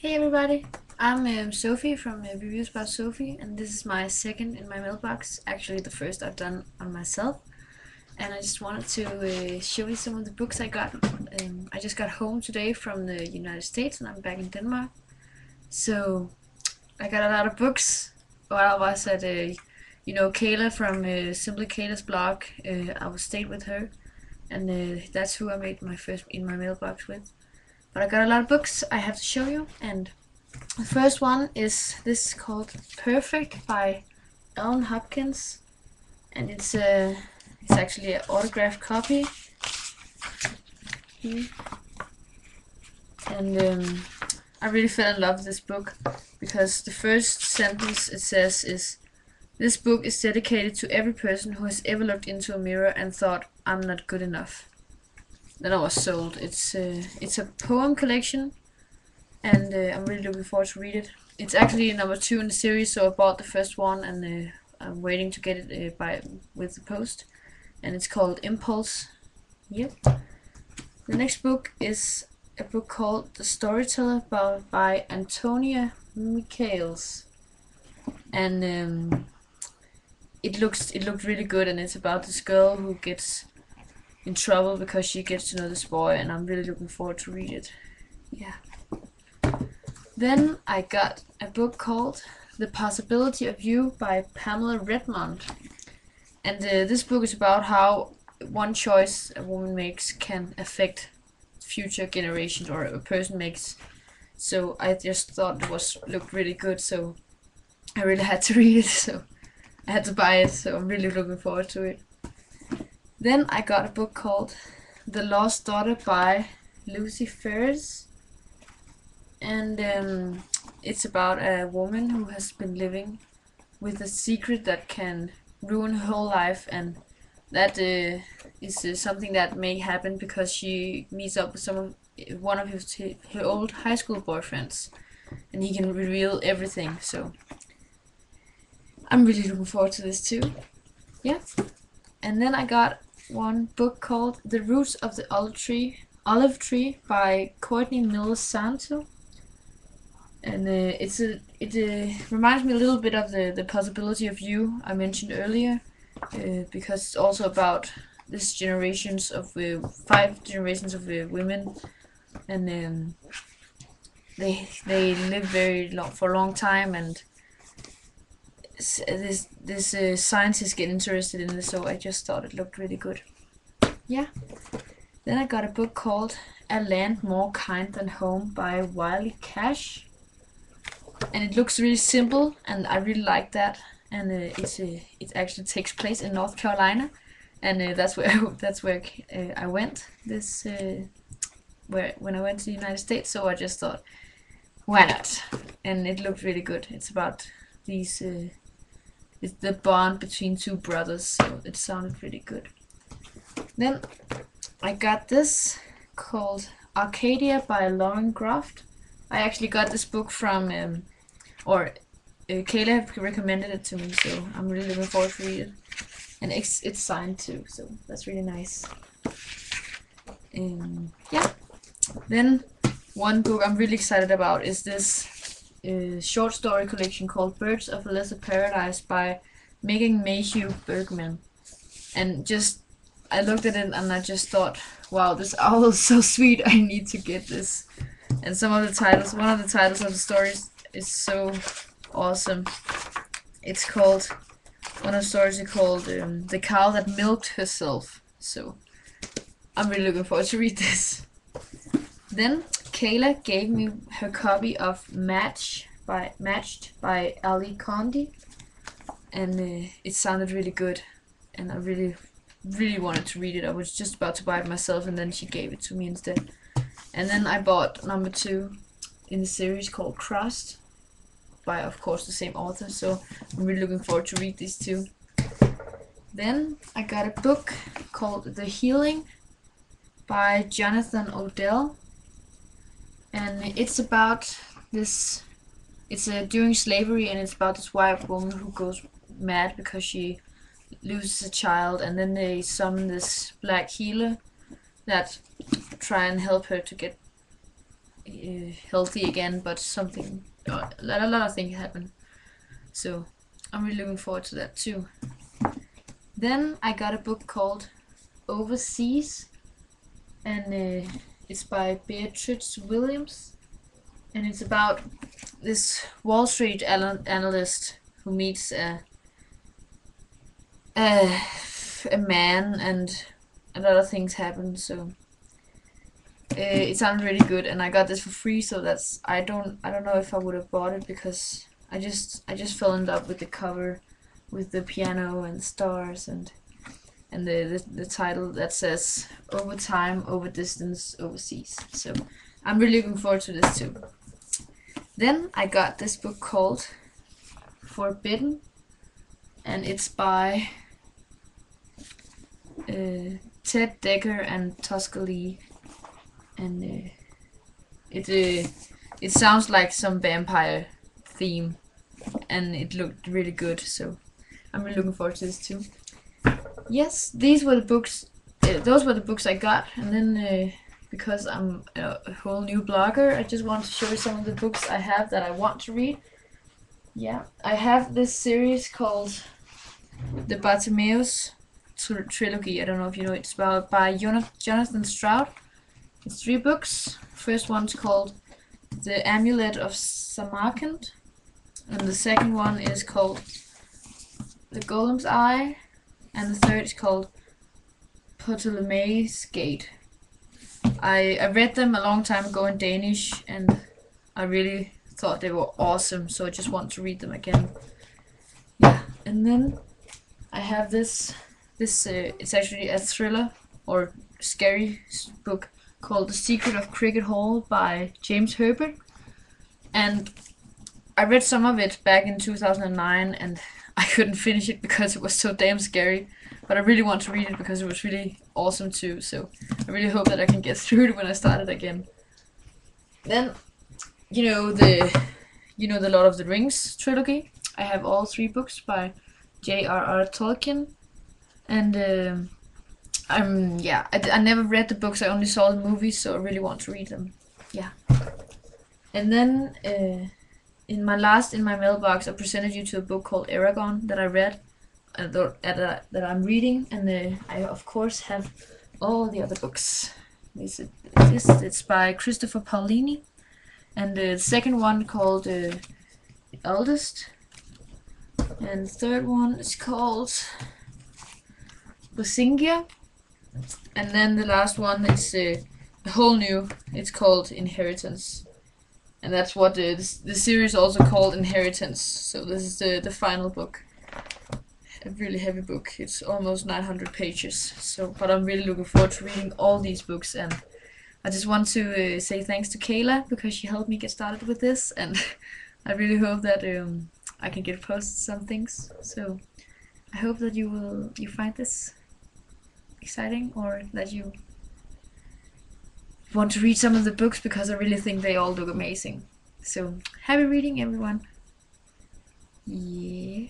Hey everybody, I'm Sophie from Reviews by Sophie, and this is my second in my mailbox, actually the first I've done on myself. And I just wanted to show you some of the books I got. I just got home today from the United States and I'm back in Denmark. So I got a lot of books while I was at, Kayla from Simply Kayla's blog. I stayed with her, and that's who I made my first in my mailbox with. But I got a lot of books I have to show you, and the first one is this called Perfect by Hopkins, and it's actually an autographed copy here. And I really fell in love with this book because the first sentence it says is, "This book is dedicated to every person who has ever looked into a mirror and thought, I'm not good enough." Then I was sold. It's a poem collection, and I'm really looking forward to read it. It's actually number 2 in the series, so I bought the first one, and I'm waiting to get it with the post. And it's called Impulse. Yep. The next book is a book called The Storyteller by Antonia Michaelis, and it looked really good, and it's about this girl who gets in trouble because she gets to know this boy, and I'm really looking forward to read it. Yeah. Then I got a book called The Possibility of You by Pamela Redmond, and this book is about how one choice a woman makes can affect future generations, or a person makes. So I just thought it looked really good, so I really had to read it, so I had to buy it, so I'm really looking forward to it. Then I got a book called The Lost Daughter by Lucy Ferriss, and it's about a woman who has been living with a secret that can ruin her whole life, and that is something that may happen because she meets up with one of her old high school boyfriends, and he can reveal everything. So I'm really looking forward to this too. Yeah. And then I got one book called The Roots of the Olive Tree by Courtney Santo, and it reminds me a little bit of the Possibility of You I mentioned earlier, because it's also about this 5 generations of women, and they live very long for a long time, and this scientists get interested in this, so I just thought it looked really good. Yeah. Then I got a book called A Land More Kind Than Home by Wiley, and it looks really simple, and I really like that. And it actually takes place in North Carolina, and that's where I went when I went to the United States. So I just thought, why not? And it looked really good. It's about these. It's the bond between 2 brothers, so it sounded really good. Then I got this called Arcadia by Lauren Groff. I actually got this book from, Kayla recommended it to me, so I'm really looking forward to read it. And it's signed too, so that's really nice. Yeah. Then one book I'm really excited about is this short story collection called Birds of a Lesser Paradise by Mayhew Bergman. And I looked at it and I just thought, wow, this owl is so sweet, I need to get this. And one of the titles of the stories is so awesome. One of the stories is called The Cow That Milked Herself. So I'm really looking forward to read this. Then Kayla gave me her copy of Matched by Ali Condie, and it sounded really good, and I really wanted to read it. I was just about to buy it myself, and then she gave it to me instead. And then I bought number 2 in the series called Crossed by, of course, the same author, so I'm really looking forward to read these 2. Then I got a book called The Healing by Jonathan Odell, and it's about this. It's during slavery, and it's about this white woman who goes mad because she loses a child, and then they summon this black healer that try and help her to get healthy again, but something, a lot of things happen. So I'm really looking forward to that too. Then I got a book called Overseas, and it's by Beatriz Williams, and it's about this Wall Street analyst who meets a man, and a lot of things happen. So it sounded really good, and I got this for free. So that's I don't know if I would have bought it, because I just fell in love with the cover, with the piano and stars, and the title that says Over Time, Over Distance, Overseas. So I'm really looking forward to this too. Then I got this book called Forbidden, and it's by Ted Dekker and Tosca, and it sounds like some vampire theme, and it looked really good, so I'm really looking forward to this too. Yes, these were the books. Those were the books I got, and then because I'm a whole new blogger, I just want to show you some of the books I have that I want to read. Yeah, I have this series called the Bartimaeus trilogy. I don't know if you know it. It's by Jonathan Stroud. It's 3 books. First one's called The Amulet of Samarkand, and the second one is called The Golem's Eye, and the third is called Ptolemy's Gate. I read them a long time ago in Danish, and I really thought they were awesome, so I just want to read them again. Yeah, and then I have this it's actually a thriller or scary book called The Secret of Cricket Hall by James Herbert, and I read some of it back in 2009, and I couldn't finish it because it was so damn scary, but I really want to read it because it was really awesome too, so I really hope that I can get through it when I start it again. Then, you know the Lord of the Rings trilogy. I have all 3 books by J.R.R. Tolkien, and I never read the books, I only saw the movies, so I really want to read them. Yeah. And then in my mailbox, I presented you to a book called Aragon that I read, that I'm reading, and I of course have all the other books. It's by Christopher Paolini, and the second one called The Eldest, and the third one is called Bosingia, and then the last one is a whole new. It's called Inheritance, and that's what the series also called, Inheritance. So this is the final book. A really heavy book. It's almost 900 pages. So, but I'm really looking forward to reading all these books, and I just want to say thanks to Kayla because she helped me get started with this, and I really hope that I can get posted some things. So I hope that you find this exciting, or that you want to read some of the books, because I really think they all look amazing. So happy reading, everyone. Yeah.